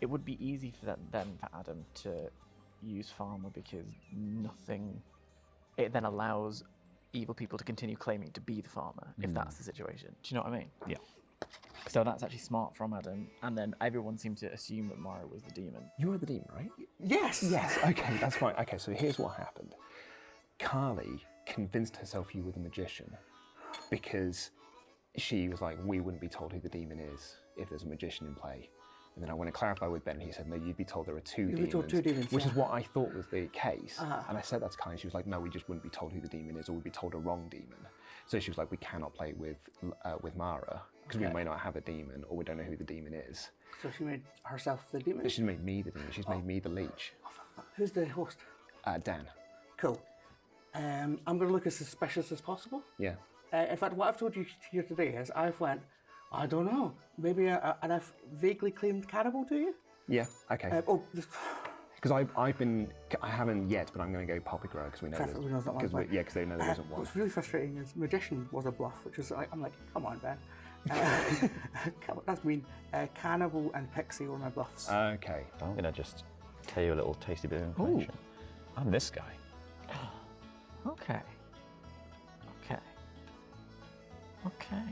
It would be easy for for Adam to use farmer because nothing. It then allows evil people to continue claiming to be the farmer if that's the situation. Do you know what I mean? Yeah. So that's actually smart from Adam, and then everyone seemed to assume that Mara was the demon. You were the demon, right? Yes! Yes, okay, that's fine. Okay, so here's what happened. Carly convinced herself you were the magician because she was like, we wouldn't be told who the demon is if there's a magician in play. And then I went to clarify with Ben, he said, no, you'd be told there are two You'd be demons. told two demons, which yeah. is what I thought was the case. Uh-huh. And I said that to Kylie, and she was like, no, we just wouldn't be told who the demon is, or we'd be told a wrong demon. So she was like, we cannot play with Mara, because we Okay. may not have a demon, or we don't know who the demon is. So she made herself the demon? She's made me the demon, she's made me the leech. Who's the host? Dan. Cool. I'm going to look as suspicious as possible. Yeah. In fact, what I've told you here today is I've went, I don't know, maybe, and I've vaguely claimed cannibal to you. Yeah, okay. This- Because I haven't yet, but I'm going to go poppygrow because we know Perfect, we know that one's because one. because they know there isn't one. What's really frustrating is magician was a bluff, which is like, I'm like, come on, Ben. That's mean. Cannibal and pixie were my bluffs. Okay. I'm going to just tell you a little tasty bit of information. I'm this guy. Okay. Okay. Okay.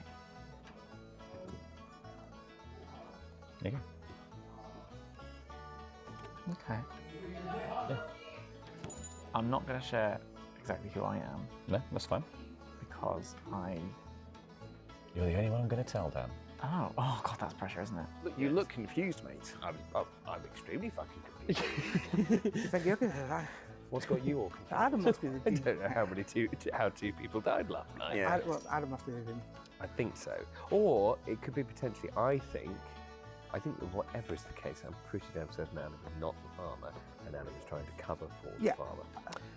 There you go. Okay. I'm not going to share exactly who I am. No, that's fine. Because You're the only one I'm going to tell, Dan. Oh God, that's pressure, isn't it? Look, you look confused, mate. I'm extremely fucking confused. You think you're good? What's got you all confused? Adam must be the I don't know how two people died last night. Yeah. Adam must be the demon. I think so. Or it could be potentially, I think that whatever is the case, I'm pretty damn certain Adam is not the farmer, and Adam is trying to cover for the farmer.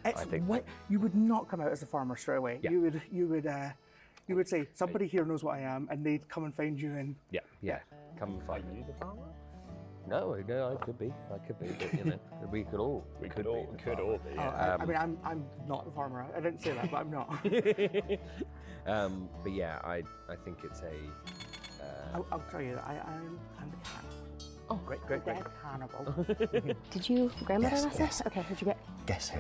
I think You would not come out as a farmer straight away. Yeah. You would say, somebody here knows what I am, and they'd come and find you and... Yeah. Come and find you, the farmer? No, I could be, but you know, we could all be. I mean, I'm not the farmer. I didn't say that, but I'm not. But yeah, I think it's a... I'll tell you, I'm the cat. Oh, great. Cannibal. Did you grandmother Yes, last yes. night? Okay, who'd you get? Guess who?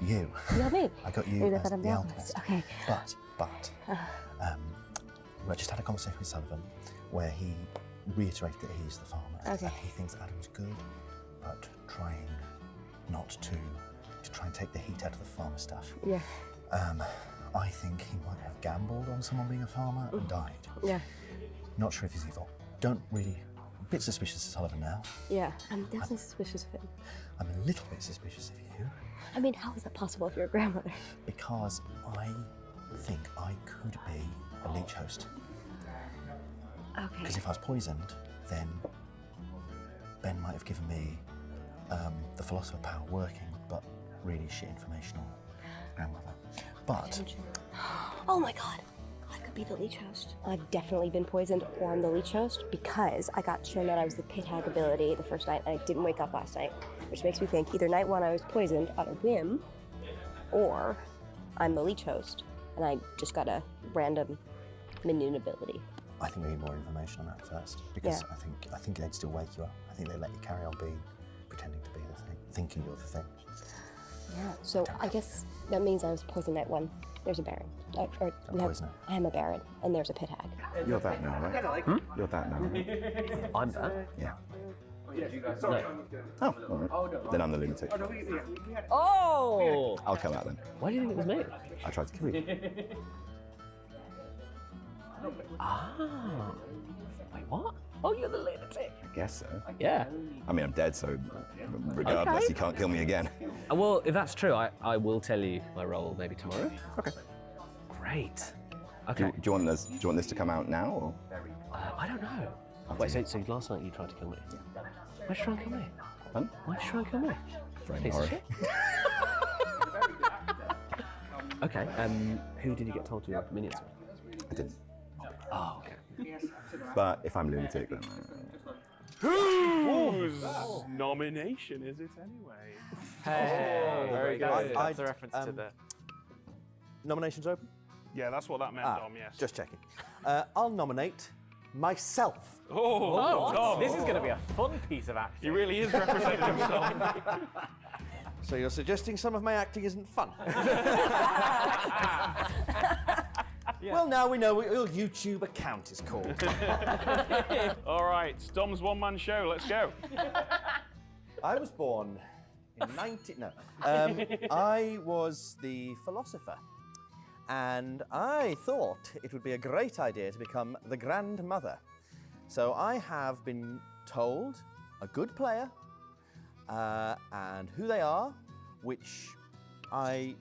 You. You got me. I got you Maybe as that I'm the the alchemist. Okay. But I just had a conversation with Sullivan where he reiterated that he's the farmer. Okay. And he thinks Adam's good, but trying not to try and take the heat out of the farmer stuff. Yeah. I think he might have gambled on someone being a farmer and died. Yeah. Not sure if he's evil. Don't really. A bit suspicious of Sullivan now. Yeah. I'm definitely suspicious of him. I'm a little bit suspicious of you. I mean, how is that possible if you're a grandmother? Because I think I could be a leech host. Okay. Because if I was poisoned, then Ben might have given me the philosopher power working, but really shit information on grandmother. But Oh my god. I could be the leech host. I've definitely been poisoned, or I'm the leech host, because I got shown that I was the pit hag ability the first night, and I didn't wake up last night, which makes me think either night one I was poisoned out of whim, or I'm the leech host, and I just got a random minion ability. I think we need more information on that first, because I think they'd still wake you up. I think they let you carry on pretending to be the thing, thinking you're the thing. Yeah, so I guess that means I was poisoned night one. There's a baron. Poisoner. I am a baron, and there's a pit hag. You're that now, right? You're that now, right? I'm that? Yeah. No. Oh, all right. Then I'm the lunatic. Oh! I'll come out then. Why do you think it was me? I tried to kill you. Ah. Wait, what? Oh, you're the lunatic. I guess so. Yeah. I mean, I'm dead, so regardless, Okay. you can't kill me again. Well, if that's true, I will tell you my role maybe tomorrow. Okay. Great. Do Okay. you want this to come out now, or? I don't know. Wait, so last night you tried to kill me? Why'd you try and kill me? Huh? Why'd you try and kill me? Friend Piece of horror. shit. Okay, who did you get told to your minions were? I didn't. Oh, okay. But if I'm lunatic, then. Whose nomination is it anyway? Hey, very good. I- That's a reference to the. Nominations open? Yeah, that's what that meant, Dom, yes. Just checking. I'll nominate myself. Oh, This is going to be a fun piece of action. He really is representing himself. So you're suggesting some of my acting isn't fun? Well, now we know what your YouTube account is called. All right, Dom's one-man show. Let's go. I was born in 90... No. I was the philosopher. And I thought it would be a great idea to become the grandmother. So I have been told a good player and who they are, which I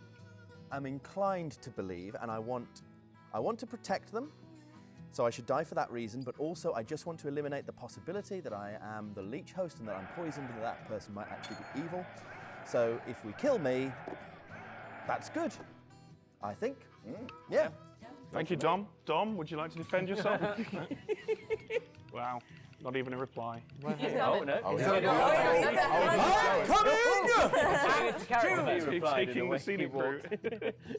am inclined to believe, and I want to protect them. So I should die for that reason, but also I just want to eliminate the possibility that I am the leech host and that I'm poisoned and that person might actually be evil. So if we kill me, that's good, I think. Yeah. Thank you, Dom. Dom, would you like to defend yourself? Wow, not even a reply. Taking the scenic route.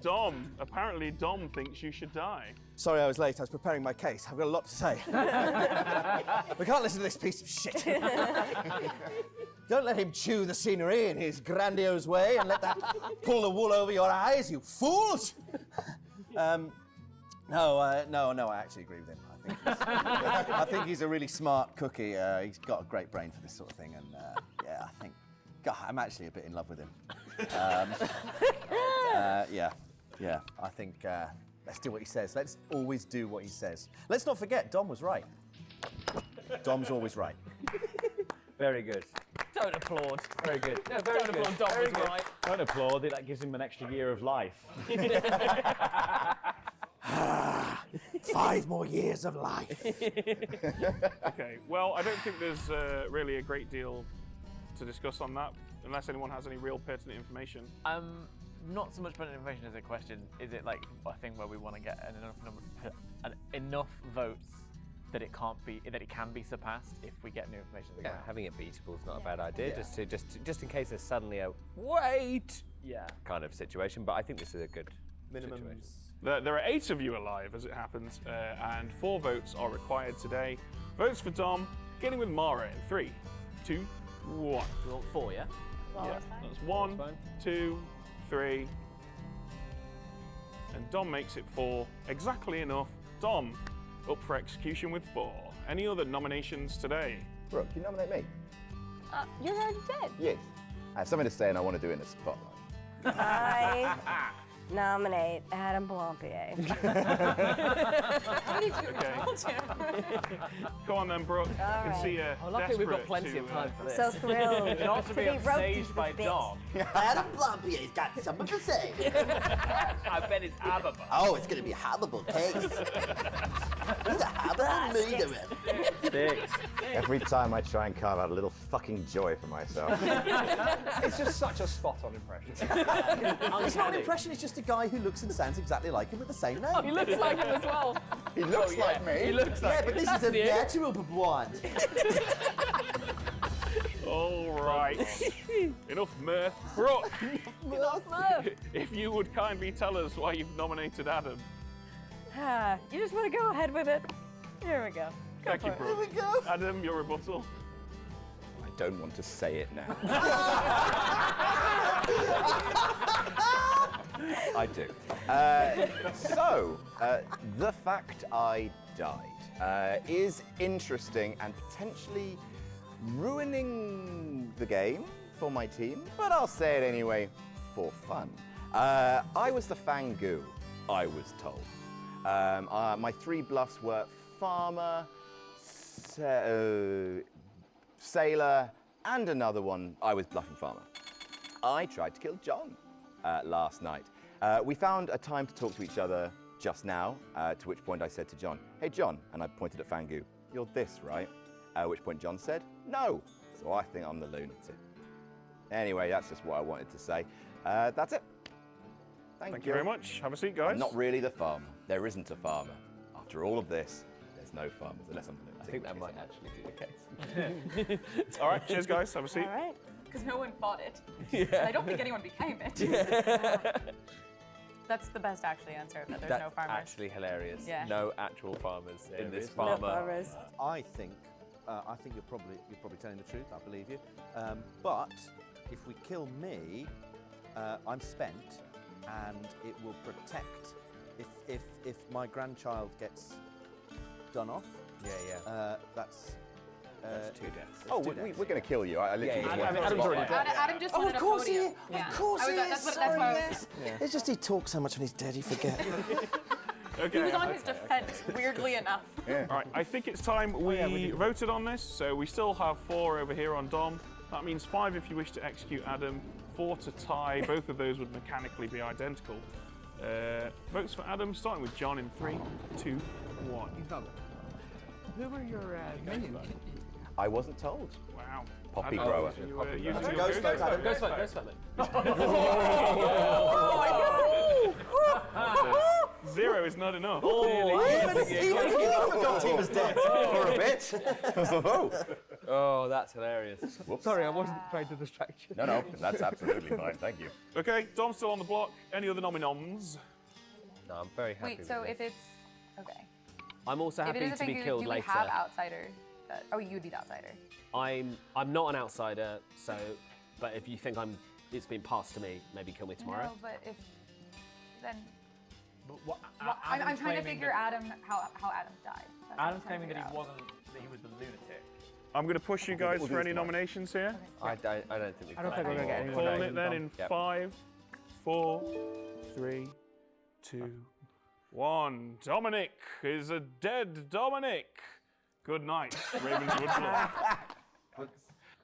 Dom, apparently Dom thinks you should die. Sorry I was late, I was preparing my case. I've got a lot to say. We can't listen to this piece of shit. Don't let him chew the scenery in his grandiose way and let that pull the wool over your eyes, you fools! No, I actually agree with him. I think he's a really smart cookie. He's got a great brain for this sort of thing, and yeah, I think, God, I'm actually a bit in love with him. Yeah, I think let's do what he says. Let's always do what he says. Let's not forget, Dom was right. Dom's always right. Very good. Don't applaud. Very good. No, very Don't good. Applaud. Dom Very was good. right. Don't applaud it. That gives him an extra year of life. 5 more years of life. Okay, well, I don't think there's really a great deal to discuss on that, unless anyone has any real pertinent information. Not so much pertinent information as a question. Is it like a thing where we want to get enough votes that it can be surpassed if we get new information? Yeah, having it beatable is not a bad idea. Yeah. Just in case there's suddenly a wait. Yeah. Kind of situation. But I think this is a good Minimum. situation. There are 8 of you alive, as it happens, and 4 votes are required today. Votes for Dom, beginning with Mara in 3, 2, 1. You want 4, yeah? Yeah, that's 1, 2, 3, and Dom makes it 4. Exactly enough. Dom, up for execution with 4. Any other nominations today? Brooke, you nominate me? You're already dead. Yes. I have something to say and I want to do it in the spotlight. I nominate Adam Blampier. Go on then, Brooke. I can see you luckily we've got plenty of time for this. So thrilled Not to be upstaged by Dom. Adam Blampier's got something to say. I bet it's Ababa. Oh, it's going to be a habitable case. He's a habitable murderer. Every time I try and carve out a little fucking joy for myself. It's just such a spot-on impression. It's not an impression, it's just a guy who looks and sounds exactly like him with the same name. He looks like him as well. He looks like me. He looks like but this is a natural blonde. All right. Enough mirth. Brooke, if you would kindly tell us why you've nominated Adam. You just want to go ahead with it. Here we go. Thank you, Brooke. Here we go. Adam, your rebuttal. I don't want to say it now. I do. The fact I died is interesting and potentially ruining the game for my team, but I'll say it anyway for fun. I was the Fangoo, I was told. My 3 bluffs were farmer, sailor, and another one. I was bluffing farmer. I tried to kill John last night. We found a time to talk to each other just now, to which point I said to John, "Hey John," and I pointed at Fangoo, "You're this, right?" At which point John said, "No." So I think I'm the lunatic. Anyway, that's just what I wanted to say. That's it. Thank you very much. Have a seat, guys. I'm not really the farmer. There isn't a farmer. After all of this, there's no farmers, unless I'm the lunatic. I think that might actually be the case. All right, cheers, guys. Have a seat. All right. Because no one fought it. Yeah. And I don't think anyone became it. That's the best actually answer, that there's That's no farmers. actually hilarious. Yeah. No actual farmers in this No farmer. farmers. I think you're probably telling the truth. I believe you. But if we kill me, I'm spent, and it will protect. If my grandchild gets done off, that's 2 deaths. Oh, we're going to kill you. I literally just wanted to Adam's already spotlight. dead. Adam just Oh, wanted of a course he podium. is. Of course he is. That's Sorry, why I was- yes. It's just he talks so much when he's dead, you forget. Okay. He was on his defense, weirdly enough. All right, I think it's time we voted on this. So we still have 4 over here on Dom. That means 5 if you wish to execute Adam, 4 to tie. Both of those would mechanically be identical. Votes for Adam, starting with John in 3, 2, 1. Who were your minions? I wasn't told. Wow. Poppy Adam, grower. you were using your Ghost vote, vote. Ghost vote, Ghost vote. Oh, 0 is not enough. Even he forgot he was dead for a bit. Oh, that's hilarious. Sorry, I wasn't trying to distract you. No, that's absolutely fine. Thank you. Okay, Dom's still on the block. Any other nominons? No, I'm very happy. Wait, so with if this. it's okay. I'm also If it happy is a to be thing, killed do later. we have outsider? Oh, you would be the outsider. I'm not an outsider, so. But if you think it's been passed to me, maybe kill me tomorrow. No, but if then. But what, I'm trying to figure Adam how Adam died. That's what I'm Adam's trying to claiming that figure he out. wasn't, that he was the lunatic. I'm going to push you guys we'll do for this any tomorrow. nominations here. I don't think we I don't think we're going to get anyone. Calling it then in Yep. 5, 4, 3, 2, 1. Dominic is a dead Dominic. Good night, Ravenswood Bluff.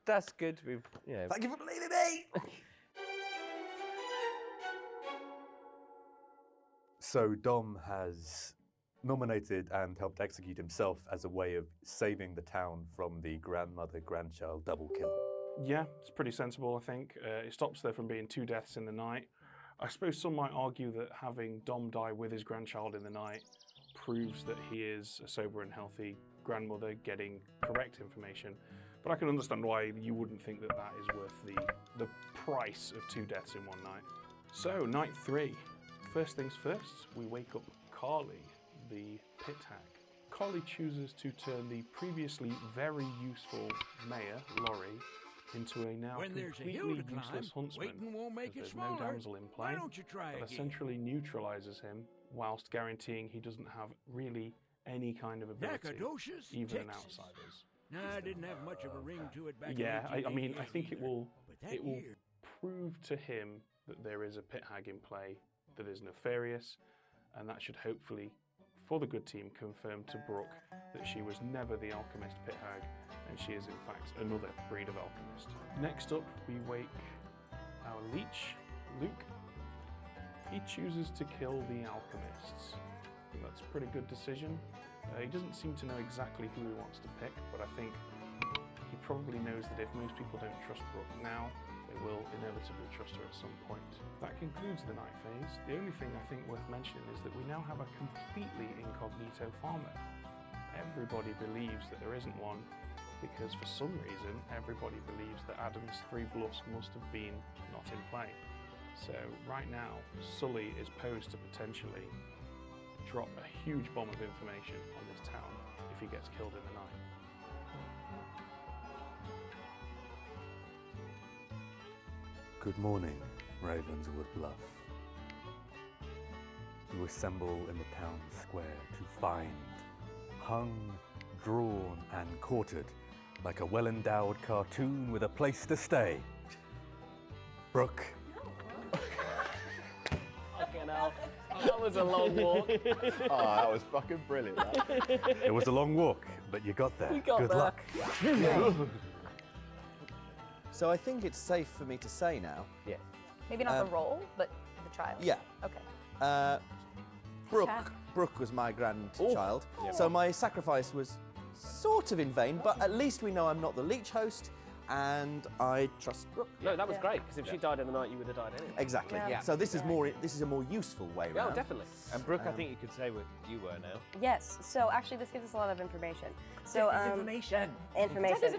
That's good. Thank you for believing me. So Dom has nominated and helped execute himself as a way of saving the town from the grandmother-grandchild double kill. Yeah, it's pretty sensible, I think. It stops there from being 2 deaths in the night. I suppose some might argue that having Dom die with his grandchild in the night proves that he is a sober and healthy grandmother getting correct information. But I can understand why you wouldn't think that that is worth the price of 2 deaths in one night. So, night 3. First things first, we wake up Carly, the pit hag. Carly chooses to turn the previously very useful mayor, Laurie, into a now completely useless huntsman. There's no damsel in play, that essentially neutralizes him whilst guaranteeing he doesn't have really any kind of ability, even an outsider's. No, I didn't have much of a ring to it back in Yeah, I mean, I 1888 think it either. will But that it will year- prove to him that there is a pit hag in play that is nefarious, and that should hopefully, for the good team, confirm to Brooke that she was never the alchemist pit hag, and she is in fact another breed of alchemist. Next up, we wake our leech, Luke. He chooses to kill the alchemists. I think that's a pretty good decision. He doesn't seem to know exactly who he wants to pick, but I think he probably knows that if most people don't trust Brooke now, they will inevitably trust her at some point. That concludes the night phase. The only thing I think worth mentioning is that we now have a completely incognito farmer. Everybody believes that there isn't one, because for some reason everybody believes that Adam's 3 bluffs must have been not in play. So right now, Sully is posed to potentially drop a huge bomb of information on this town if he gets killed in the night. Good morning, Ravenswood Bluff. You assemble in the town square to find, hung, drawn, and quartered like a well-endowed cartoon with a place to stay. Brooke. Fucking hell. That was a long walk. Oh, that was fucking brilliant. That. It was a long walk, but you got there. We got Good there. luck. So I think it's safe for me to say now. Yeah. Maybe not the role, but the child. Yeah. Okay. Brooke was my grandchild, so my sacrifice was sort of in vain, but at least we know I'm not the leech host, and I trust Brooke. No, that was great, because if she died in the night, you would have died anyway. Exactly. Yeah. So this is more. This is a more useful way Yeah, round. definitely. And Brooke, I think you could say what you were now. Yes. So actually, this gives us a lot of information. So Information. information.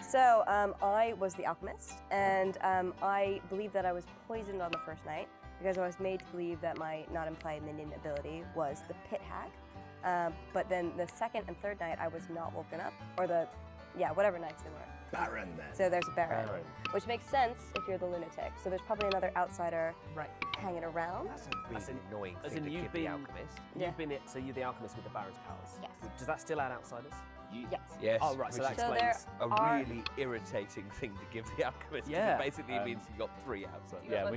So I was the alchemist, and I believe that I was poisoned on the first night because I was made to believe that my not implied minion ability was the pit hag. But then the second and third night, I was not woken up, or whatever nights they were. Baron then. So there's a Baron, which makes sense if you're the lunatic. So there's probably another outsider hanging around. That's an annoying As thing in, to you've give been the alchemist. Yeah. You've been it. So you're the alchemist with the Baron's powers. Yes. Does that still add outsiders? Yes. Yes. Oh right, so which that is So explains. there a are- really irritating thing to give the alchemist. 'Cause Yeah. It basically means you've got 3 outsiders. Yeah, have a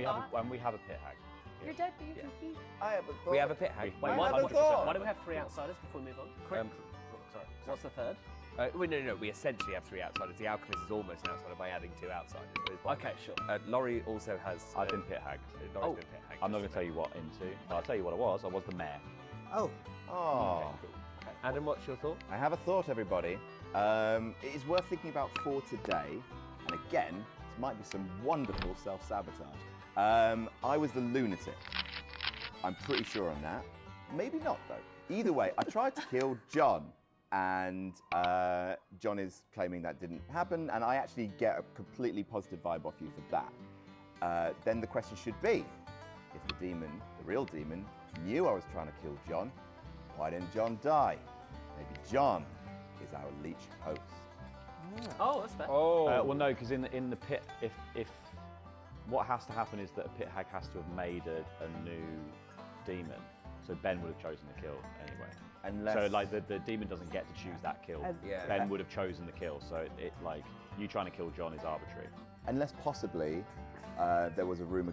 we have a pit hag. You're dead, but you can keep. I have a thought. We have a pit hag. Wait, I why, have a why, thought. why do we have 3 outsiders before we move on? Quick. Sorry. What's the third? No. We essentially have 3 outsiders. The alchemist is almost an outsider by adding 2 outsiders. Okay, sure. Laurie also has. I've been pit hag. Oh. Been pit hag. I'm not going to tell you what into. But I'll tell you what I was. I was the mayor. Oh. Oh. Okay. Adam, what's your thought? I have a thought, everybody. It is worth thinking about for today. And again, this might be some wonderful self-sabotage. I was the lunatic. I'm pretty sure on that. Maybe not, though. Either way, I tried to kill John. And John is claiming that didn't happen. And I actually get a completely positive vibe off you for that. Then the question should be, if the demon, the real demon, knew I was trying to kill John, why didn't John die? Maybe John is our leech host. Oh, that's fair. Well, no, because in the pit, if what has to happen is that a pit hag has to have made a new demon. So Ben would have chosen the kill anyway. Unless... So like the demon doesn't get to choose that kill. Yeah. Ben would have chosen the kill. So it like you trying to kill John is arbitrary. Unless possibly there was a rumor